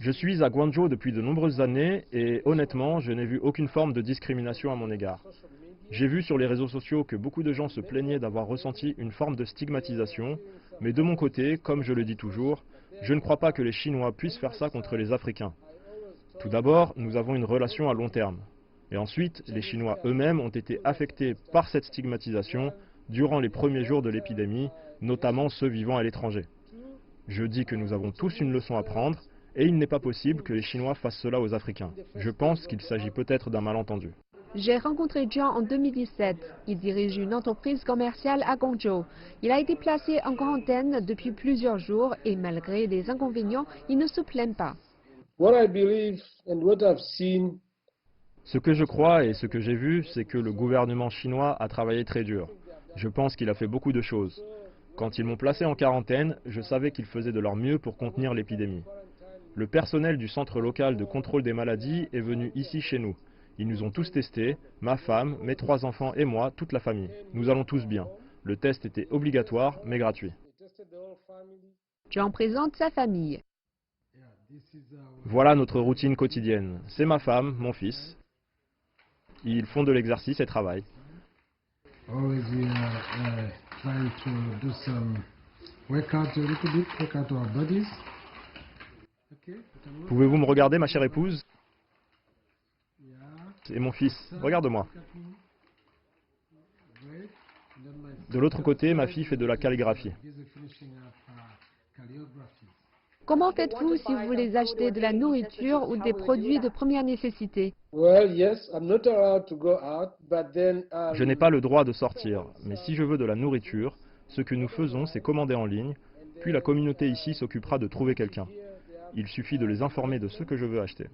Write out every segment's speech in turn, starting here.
Je suis à Guangzhou depuis de nombreuses années et honnêtement, je n'ai vu aucune forme de discrimination à mon égard. J'ai vu sur les réseaux sociaux que beaucoup de gens se plaignaient d'avoir ressenti une forme de stigmatisation, mais de mon côté, comme je le dis toujours, je ne crois pas que les Chinois puissent faire ça contre les Africains. Tout d'abord, nous avons une relation à long terme. Et ensuite, les Chinois eux-mêmes ont été affectés par cette stigmatisation durant les premiers jours de l'épidémie, notamment ceux vivant à l'étranger. Je dis que nous avons tous une leçon à prendre, et il n'est pas possible que les Chinois fassent cela aux Africains. Je pense qu'il s'agit peut-être d'un malentendu. J'ai rencontré Jiang en 2017. Il dirige une entreprise commerciale à Guangzhou. Il a été placé en quarantaine depuis plusieurs jours et malgré des inconvénients, il ne se plaint pas. Ce que je crois et ce que j'ai vu, c'est que le gouvernement chinois a travaillé très dur. Je pense qu'il a fait beaucoup de choses. Quand ils m'ont placé en quarantaine, je savais qu'ils faisaient de leur mieux pour contenir l'épidémie. Le personnel du centre local de contrôle des maladies est venu ici chez nous. Ils nous ont tous testés, ma femme, mes 3 enfants et moi, toute la famille. Nous allons tous bien. Le test était obligatoire, mais gratuit. Jiang présente sa famille. Voilà notre routine quotidienne. C'est ma femme, mon fils. Ils font de l'exercice et travaillent. Pouvez-vous me regarder, ma chère épouse? Et mon fils, regarde-moi. De l'autre côté, ma fille fait de la calligraphie. Comment faites-vous si vous voulez acheter de la nourriture ou des produits de première nécessité? Je n'ai pas le droit de sortir, mais si je veux de la nourriture, ce que nous faisons, c'est commander en ligne, puis la communauté ici s'occupera de trouver quelqu'un. Il suffit de les informer de ce que je veux acheter.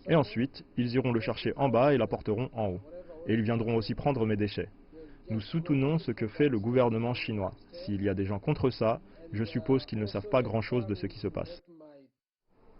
Et ensuite, ils iront le chercher en bas et l'apporteront en haut. Et ils viendront aussi prendre mes déchets. Nous soutenons ce que fait le gouvernement chinois. S'il y a des gens contre ça, je suppose qu'ils ne savent pas grand-chose de ce qui se passe.